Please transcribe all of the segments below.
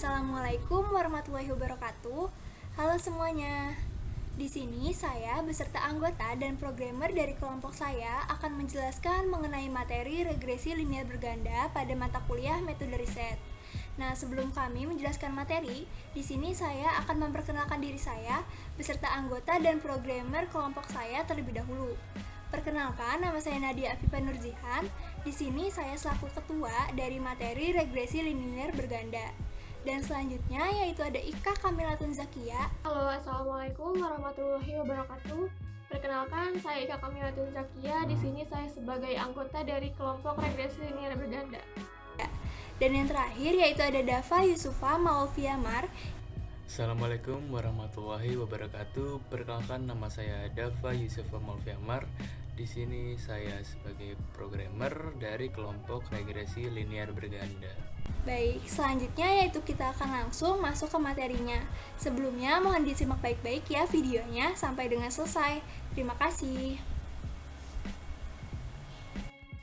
Assalamualaikum warahmatullahi wabarakatuh. Halo semuanya. Di sini saya beserta anggota dan programmer dari kelompok saya akan menjelaskan mengenai materi regresi linear berganda pada mata kuliah metode riset. Nah, sebelum kami menjelaskan materi, di sini saya akan memperkenalkan diri saya beserta anggota dan programmer kelompok saya terlebih dahulu. Perkenalkan, nama saya Nadia Afifa Nurjihan. Di sini saya selaku ketua dari materi regresi linear berganda. Dan selanjutnya yaitu ada Ika Kamilatun Zakia. Halo, Assalamualaikum warahmatullahi wabarakatuh. Perkenalkan, saya Ika Kamilatun Zakia. Di sini saya sebagai anggota dari kelompok regresi linear berganda. Dan yang terakhir yaitu ada Dava Yusufa Maulviamar. Assalamualaikum warahmatullahi wabarakatuh. Perkenalkan, nama saya Dava Yusufa Maulviamar. Di sini saya sebagai programmer dari kelompok regresi linear berganda. Baik, selanjutnya yaitu kita akan langsung masuk ke materinya. Sebelumnya mohon disimak baik-baik ya videonya sampai dengan selesai. Terima kasih.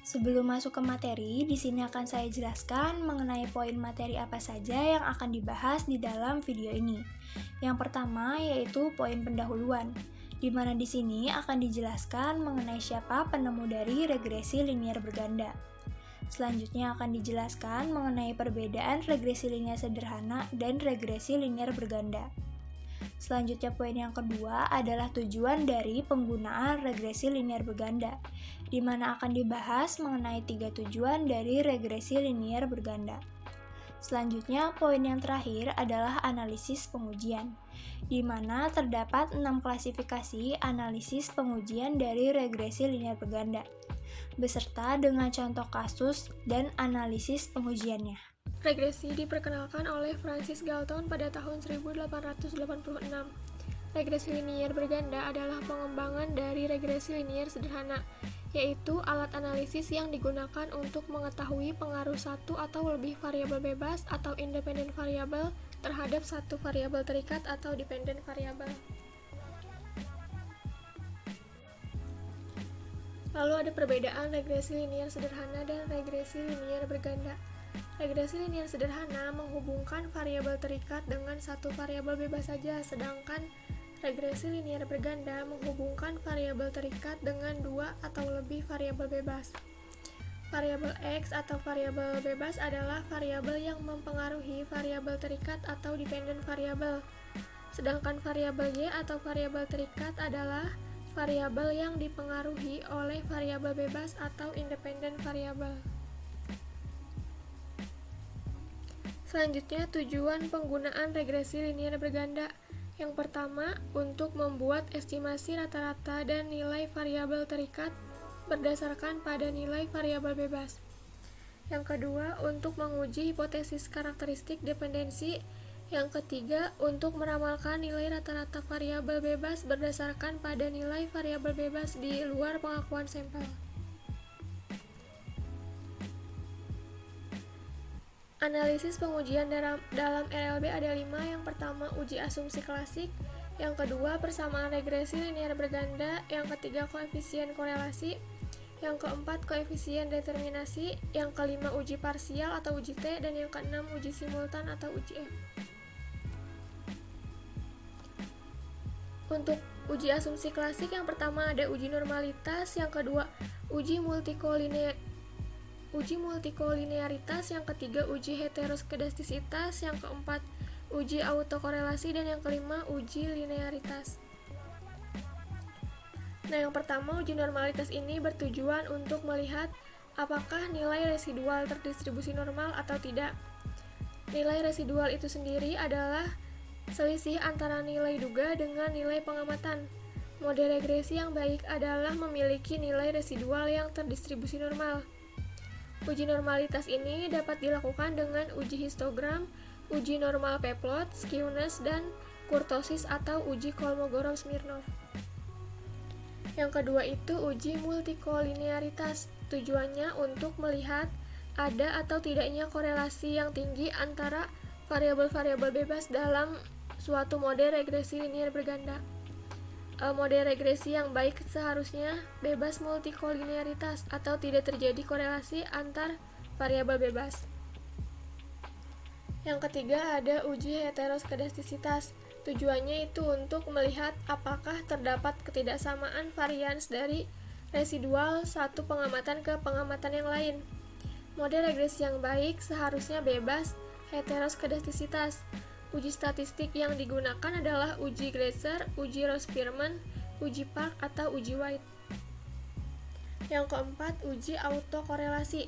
Sebelum masuk ke materi, di sini akan saya jelaskan mengenai poin materi apa saja yang akan dibahas di dalam video ini. Yang pertama yaitu poin pendahuluan, di mana di sini akan dijelaskan mengenai siapa penemu dari regresi linear berganda. Selanjutnya akan dijelaskan mengenai perbedaan regresi linear sederhana dan regresi linear berganda. Selanjutnya poin yang kedua adalah tujuan dari penggunaan regresi linear berganda, di mana akan dibahas mengenai 3 tujuan dari regresi linear berganda. Selanjutnya poin yang terakhir adalah analisis pengujian, di mana terdapat 6 klasifikasi analisis pengujian dari regresi linear berganda, beserta dengan contoh kasus dan analisis pengujiannya. Regresi diperkenalkan oleh Francis Galton pada tahun 1886. Regresi linear berganda adalah pengembangan dari regresi linear sederhana, yaitu alat analisis yang digunakan untuk mengetahui pengaruh satu atau lebih variabel bebas atau independen variabel terhadap satu variabel terikat atau dependen variabel. Lalu ada perbedaan regresi linear sederhana dan regresi linear berganda. Regresi linear sederhana menghubungkan variabel terikat dengan satu variabel bebas saja, sedangkan regresi linear berganda menghubungkan variabel terikat dengan dua atau lebih variabel bebas. Variabel X atau variabel bebas adalah variabel yang mempengaruhi variabel terikat atau dependen variabel, sedangkan variabel Y atau variabel terikat adalah variabel yang dipengaruhi oleh variabel bebas atau independen variabel. Selanjutnya, tujuan penggunaan regresi linear berganda. Yang pertama, untuk membuat estimasi rata-rata dan nilai variabel terikat berdasarkan pada nilai variabel bebas. Yang kedua, untuk menguji hipotesis karakteristik dependensi. Yang ketiga, untuk meramalkan nilai rata-rata variabel bebas berdasarkan pada nilai variabel bebas di luar pengakuan sampel. Analisis pengujian dalam RLB ada 5. Yang pertama, uji asumsi klasik. Yang kedua, persamaan regresi linear berganda. Yang ketiga, koefisien korelasi. Yang keempat, koefisien determinasi. Yang kelima, uji parsial atau uji T. Dan yang keenam, uji simultan atau uji F. Untuk uji asumsi klasik, yang pertama ada uji normalitas. Yang kedua, uji multikolinearitas, yang ketiga uji heteroskedastisitas, yang keempat uji autokorelasi, dan yang kelima uji linearitas. Nah, yang pertama uji normalitas ini bertujuan untuk melihat apakah nilai residual terdistribusi normal atau tidak. Nilai residual itu sendiri adalah selisih antara nilai duga dengan nilai pengamatan. Model regresi yang baik adalah memiliki nilai residual yang terdistribusi normal. Uji normalitas ini dapat dilakukan dengan uji histogram, uji normal p-plot, skewness, dan kurtosis atau uji Kolmogorov-Smirnov. Yang kedua itu uji multikolinearitas. Tujuannya untuk melihat ada atau tidaknya korelasi yang tinggi antara variabel-variabel bebas dalam suatu model regresi linear berganda. Model regresi yang baik seharusnya bebas multikolinearitas atau tidak terjadi korelasi antar variabel bebas. Yang ketiga ada uji heteroskedastisitas. Tujuannya itu untuk melihat apakah terdapat ketidaksamaan varians dari residual satu pengamatan ke pengamatan yang lain. Model regresi yang baik seharusnya bebas heteroskedastisitas. Uji statistik yang digunakan adalah uji Gleiser, uji Ross-Spearman, uji Park, atau uji White. Yang keempat, uji autokorelasi.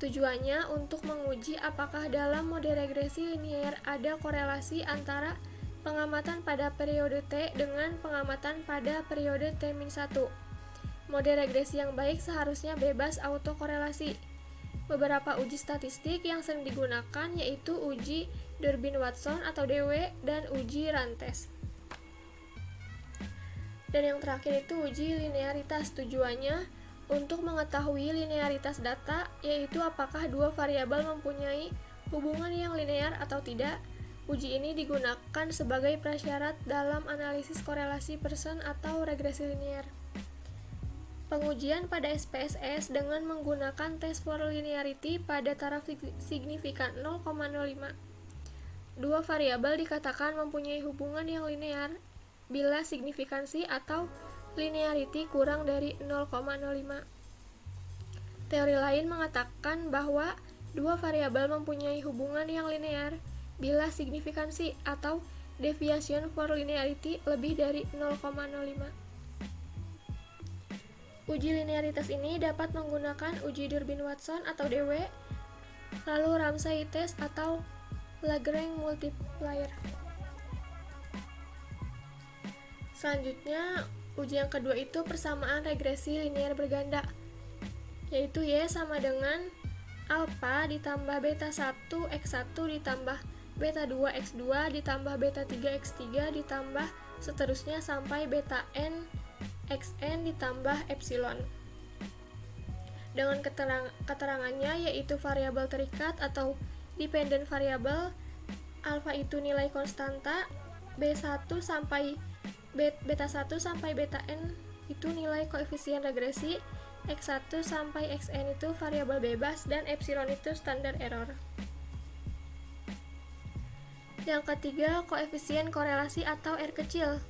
Tujuannya untuk menguji apakah dalam model regresi linear ada korelasi antara pengamatan pada periode T dengan pengamatan pada periode T-1. Model regresi yang baik seharusnya bebas autokorelasi. Beberapa uji statistik yang sering digunakan yaitu uji Durbin-Watson atau DW dan uji Rantes. Dan yang terakhir itu uji linearitas. Tujuannya untuk mengetahui linearitas data, yaitu apakah dua variabel mempunyai hubungan yang linear atau tidak. Uji ini digunakan sebagai prasyarat dalam analisis korelasi Pearson atau regresi linear. Pengujian pada SPSS dengan menggunakan tes for linearity pada taraf signifikan 0,05. Dua variabel dikatakan mempunyai hubungan yang linear bila signifikansi atau linearity kurang dari 0,05. Teori lain mengatakan bahwa dua variabel mempunyai hubungan yang linear bila signifikansi atau deviation for linearity lebih dari 0,05. Uji linearitas ini dapat menggunakan uji Durbin-Watson atau DW, lalu Ramsey test atau Lagrange multiplier. Selanjutnya, uji yang kedua itu persamaan regresi linear berganda, yaitu Y sama dengan alpha ditambah beta 1 x1 ditambah beta 2 x2 ditambah beta 3 x3 ditambah seterusnya sampai beta n xn ditambah epsilon. Dengan keterangannya yaitu variabel terikat atau dependent variable, alpha itu nilai konstanta, B1 sampai beta 1 sampai beta n itu nilai koefisien regresi, x1 sampai xn itu variabel bebas, dan epsilon itu standar error. Yang ketiga, koefisien korelasi atau R kecil.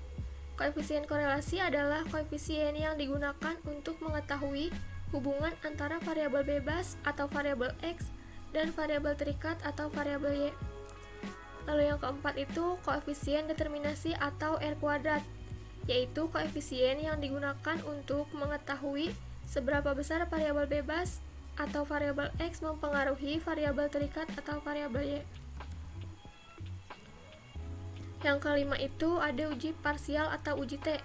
Koefisien korelasi adalah koefisien yang digunakan untuk mengetahui hubungan antara variabel bebas atau variabel X dan variabel terikat atau variabel Y. Lalu yang keempat itu koefisien determinasi atau R kuadrat, yaitu koefisien yang digunakan untuk mengetahui seberapa besar variabel bebas atau variabel X mempengaruhi variabel terikat atau variabel Y. Yang kelima itu ada uji parsial atau uji T.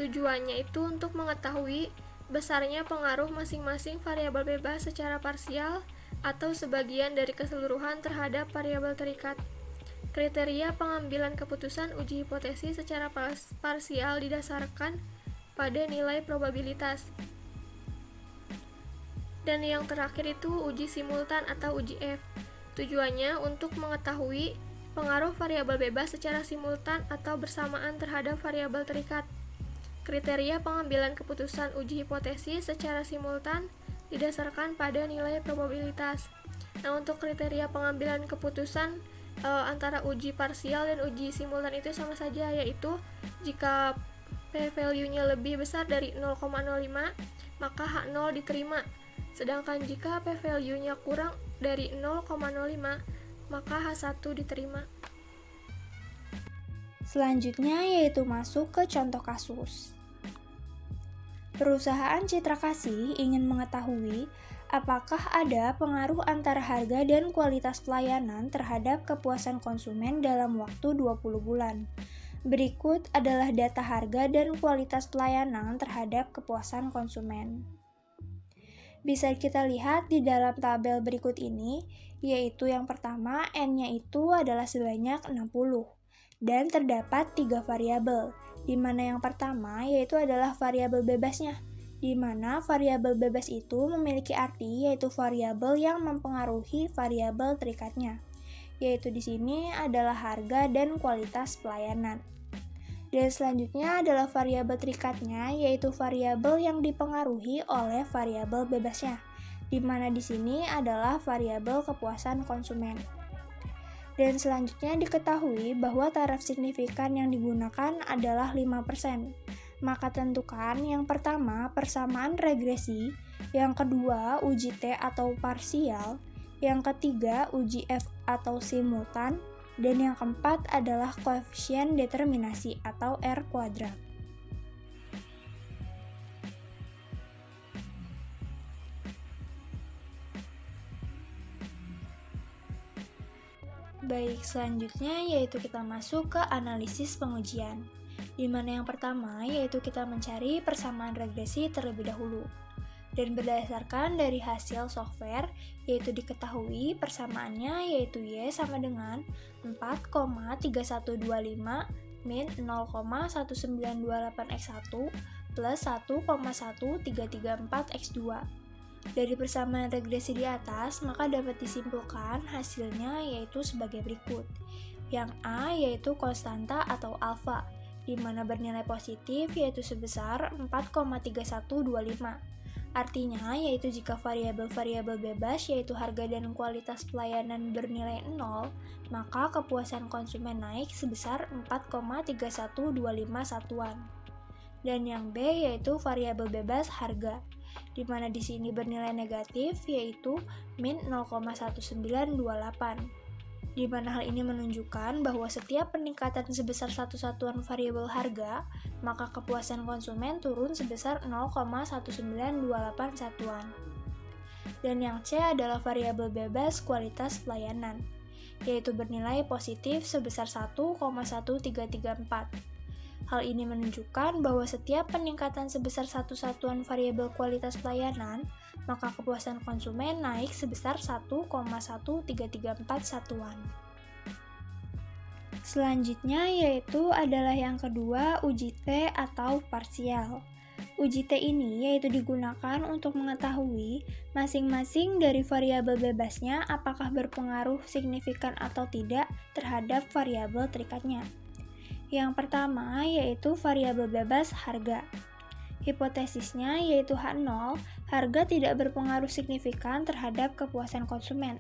Tujuannya itu untuk mengetahui besarnya pengaruh masing-masing variabel bebas secara parsial atau sebagian dari keseluruhan terhadap variabel terikat. Kriteria pengambilan keputusan uji hipotesis secara parsial didasarkan pada nilai probabilitas. Dan yang terakhir itu uji simultan atau uji F. Tujuannya untuk mengetahui pengaruh variabel bebas secara simultan atau bersamaan terhadap variabel terikat. Kriteria pengambilan keputusan uji hipotesis secara simultan didasarkan pada nilai probabilitas. Nah, untuk kriteria pengambilan keputusan antara uji parsial dan uji simultan itu sama saja, yaitu jika p-value-nya lebih besar dari 0,05, maka H0 diterima. Sedangkan jika p-value-nya kurang dari 0,05, maka H1 diterima. Selanjutnya yaitu masuk ke contoh kasus. Perusahaan Citra Kasih ingin mengetahui apakah ada pengaruh antara harga dan kualitas pelayanan terhadap kepuasan konsumen dalam waktu 20 bulan. Berikut adalah data harga dan kualitas pelayanan terhadap kepuasan konsumen. Bisa kita lihat di dalam tabel berikut ini, yaitu yang pertama N-nya itu adalah sebanyak 60, dan terdapat 3 variabel, di mana yang pertama yaitu adalah variabel bebasnya, di mana variabel bebas itu memiliki arti yaitu variabel yang mempengaruhi variabel terikatnya, yaitu di sini adalah harga dan kualitas pelayanan. Dan selanjutnya adalah variabel terikatnya, yaitu variabel yang dipengaruhi oleh variabel bebasnya, di mana di sini adalah variabel kepuasan konsumen. Dan selanjutnya diketahui bahwa taraf signifikan yang digunakan adalah 5%. Maka tentukan yang pertama persamaan regresi, yang kedua uji T atau parsial, yang ketiga uji F atau simultan, dan yang keempat adalah koefisien determinasi atau R kuadrat. Baik, selanjutnya yaitu kita masuk ke analisis pengujian, di mana yang pertama yaitu kita mencari persamaan regresi terlebih dahulu. Dan berdasarkan dari hasil software, yaitu diketahui persamaannya yaitu Y sama dengan 4,3125 min 0,1928x1 plus 1,1334x2. Dari persamaan regresi di atas, maka dapat disimpulkan hasilnya yaitu sebagai berikut. Yang A yaitu konstanta atau alfa, di mana bernilai positif yaitu sebesar 4,3125. Artinya yaitu jika variabel-variabel bebas yaitu harga dan kualitas pelayanan bernilai 0, maka kepuasan konsumen naik sebesar 4,3125 satuan. Dan yang B yaitu variabel bebas harga, di mana di sini bernilai negatif yaitu min 0,1928. Di mana hal ini menunjukkan bahwa setiap peningkatan sebesar satu satuan variabel harga, maka kepuasan konsumen turun sebesar 0,1928 satuan. Dan yang C adalah variabel bebas kualitas pelayanan, yaitu bernilai positif sebesar 1,1334. Hal ini menunjukkan bahwa setiap peningkatan sebesar satu satuan variabel kualitas pelayanan, maka kepuasan konsumen naik sebesar 1,1334 satuan. Selanjutnya yaitu adalah yang kedua uji T atau parsial. Uji T ini yaitu digunakan untuk mengetahui masing-masing dari variabel bebasnya apakah berpengaruh signifikan atau tidak terhadap variabel terikatnya. Yang pertama yaitu variabel bebas harga. Hipotesisnya yaitu H0, harga tidak berpengaruh signifikan terhadap kepuasan konsumen.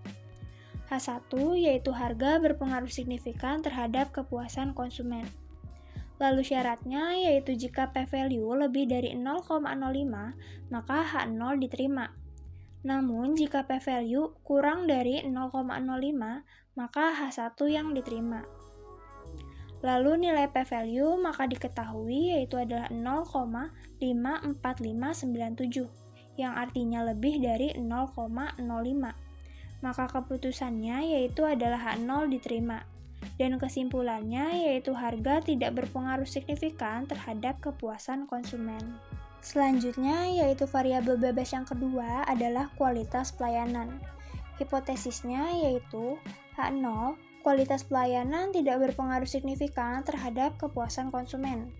H1 yaitu harga berpengaruh signifikan terhadap kepuasan konsumen. Lalu syaratnya yaitu jika p-value lebih dari 0,05, maka H0 diterima. Namun jika p-value kurang dari 0,05, maka H1 yang diterima. Lalu nilai p-value maka diketahui yaitu adalah 0,54597, yang artinya lebih dari 0,05. Maka keputusannya yaitu adalah H0 diterima. Dan kesimpulannya yaitu harga tidak berpengaruh signifikan terhadap kepuasan konsumen. Selanjutnya yaitu variabel bebas yang kedua adalah kualitas pelayanan. Hipotesisnya yaitu H0, kualitas pelayanan tidak berpengaruh signifikan terhadap kepuasan konsumen.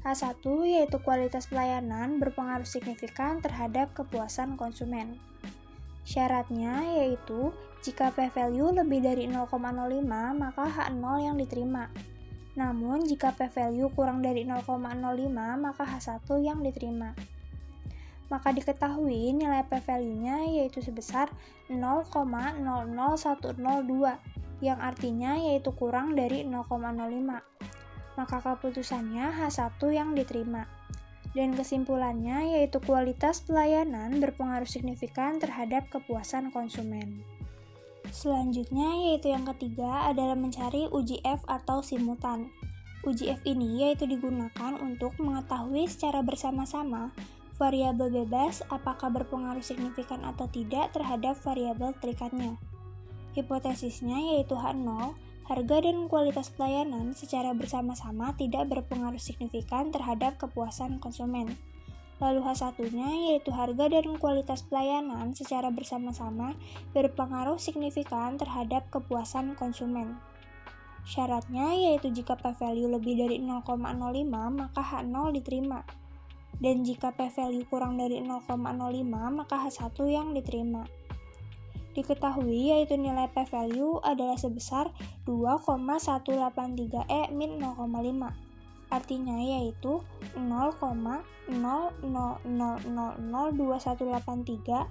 H1 yaitu kualitas pelayanan berpengaruh signifikan terhadap kepuasan konsumen. Syaratnya yaitu jika p-value lebih dari 0,05 maka H0 yang diterima. Namun jika p-value kurang dari 0,05 maka H1 yang diterima. Maka diketahui nilai p-value-nya yaitu sebesar 0,00102, yang artinya yaitu kurang dari 0,05. Maka keputusannya H1 yang diterima. Dan kesimpulannya yaitu kualitas pelayanan berpengaruh signifikan terhadap kepuasan konsumen. Selanjutnya yaitu yang ketiga adalah mencari uji F atau simultan. Uji F ini yaitu digunakan untuk mengetahui secara bersama-sama variabel bebas apakah berpengaruh signifikan atau tidak terhadap variabel terikatnya. Hipotesisnya yaitu H0, harga dan kualitas pelayanan secara bersama-sama tidak berpengaruh signifikan terhadap kepuasan konsumen. Lalu H1-nya yaitu harga dan kualitas pelayanan secara bersama-sama berpengaruh signifikan terhadap kepuasan konsumen. Syaratnya yaitu jika p-value lebih dari 0,05 maka H0 diterima. Dan jika p-value kurang dari 0,05 maka H1 yang diterima. Diketahui yaitu nilai p-value adalah sebesar 2,183E min 0,5. Artinya yaitu 0,00002183,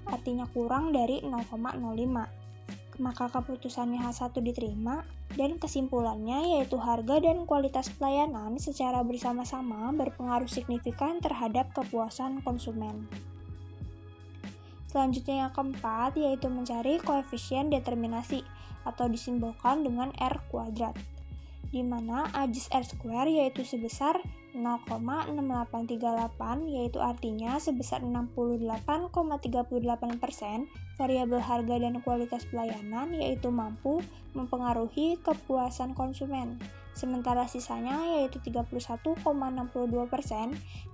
artinya kurang dari 0,05. maka keputusannya H1 diterima, dan kesimpulannya yaitu harga dan kualitas pelayanan secara bersama-sama berpengaruh signifikan terhadap kepuasan konsumen. Selanjutnya yang keempat yaitu mencari koefisien determinasi atau disimbolkan dengan R kuadrat, di mana ajis R square yaitu sebesar 0,6838, yaitu artinya sebesar 68,38% variabel harga dan kualitas pelayanan yaitu mampu mempengaruhi kepuasan konsumen. Sementara sisanya yaitu 31,62%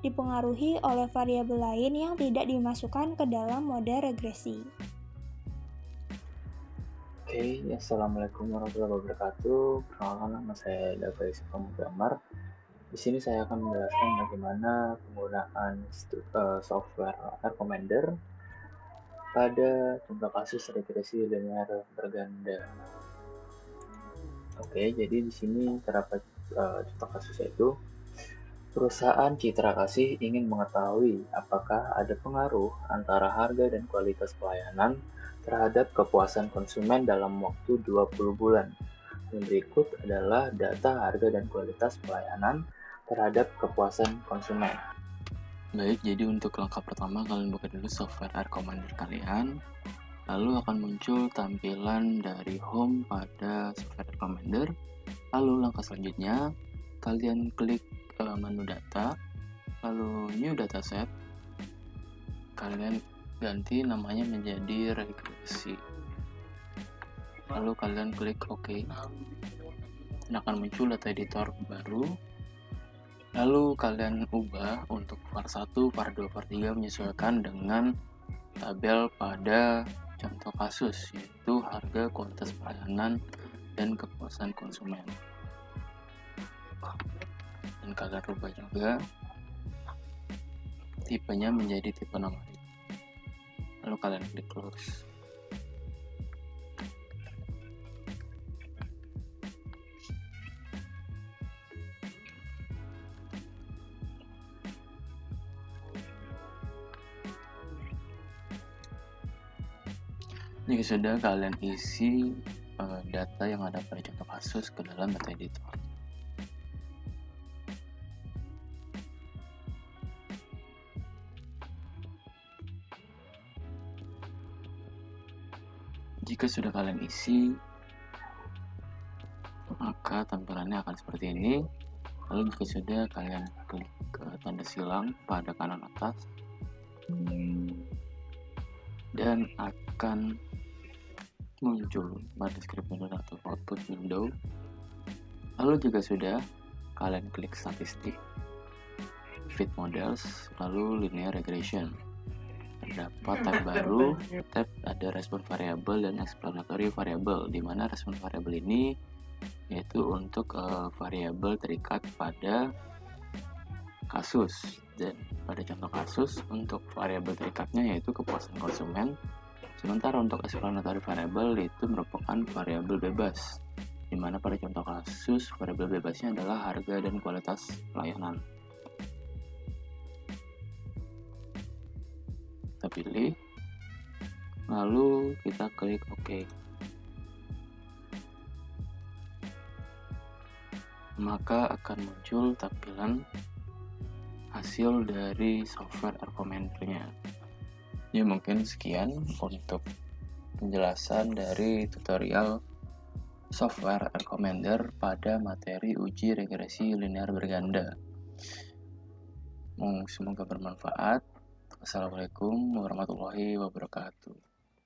dipengaruhi oleh variabel lain yang tidak dimasukkan ke dalam model regresi. Oke, assalamualaikum warahmatullahi wabarakatuh. Perkenalkan, nama saya Dava Yusuf Mulfiamar. Di sini saya akan menjelaskan bagaimana penggunaan software Recommender pada contoh kasus regresi linear berganda. Oke, jadi di sini terdapat contoh kasus yaitu perusahaan Citra Kasih ingin mengetahui apakah ada pengaruh antara harga dan kualitas pelayanan terhadap kepuasan konsumen dalam waktu 20 bulan. Yang berikut adalah data harga dan kualitas pelayanan terhadap kepuasan konsumen. Baik, jadi untuk langkah pertama kalian buka dulu software Recommender kalian. Lalu akan muncul tampilan dari home pada software Recommender. Lalu langkah selanjutnya kalian klik menu data, lalu new dataset. Kalian ganti namanya menjadi regresi. Lalu kalian klik OK. Dan akan muncul data editor baru. Lalu kalian ubah untuk var 1, var 2, var 3 menyesuaikan dengan tabel pada contoh kasus, yaitu harga, kualitas pelayanan, dan kepuasan konsumen. Dan kalian rubah juga tipenya menjadi tipe nomarik. Lalu kalian klik close. Jika sudah, kalian isi data yang ada pada contoh kasus ke dalam data editor. Jika sudah kalian isi, maka tampilannya akan seperti ini. Lalu jika sudah, kalian klik tanda silang pada kanan atas dan akan muncul pada script window atau output window. Lalu jika sudah, kalian klik statistik, fit models, lalu linear regression. Terdapat tab baru, tab ada respon variable dan explanatory variable, di mana respon variable ini yaitu untuk variabel terikat pada kasus, dan pada contoh kasus untuk variabel terikatnya yaitu kepuasan konsumen. Sementara untuk explanatory variable itu merupakan variabel bebas, di mana pada contoh kasus variabel bebasnya adalah harga dan kualitas pelayanan. Kita pilih, lalu kita klik OK. Maka akan muncul tampilan hasil dari software Recommender-nya. Ya, mungkin sekian untuk penjelasan dari tutorial software Recommender pada materi uji regresi linear berganda. Semoga bermanfaat. Assalamualaikum warahmatullahi wabarakatuh.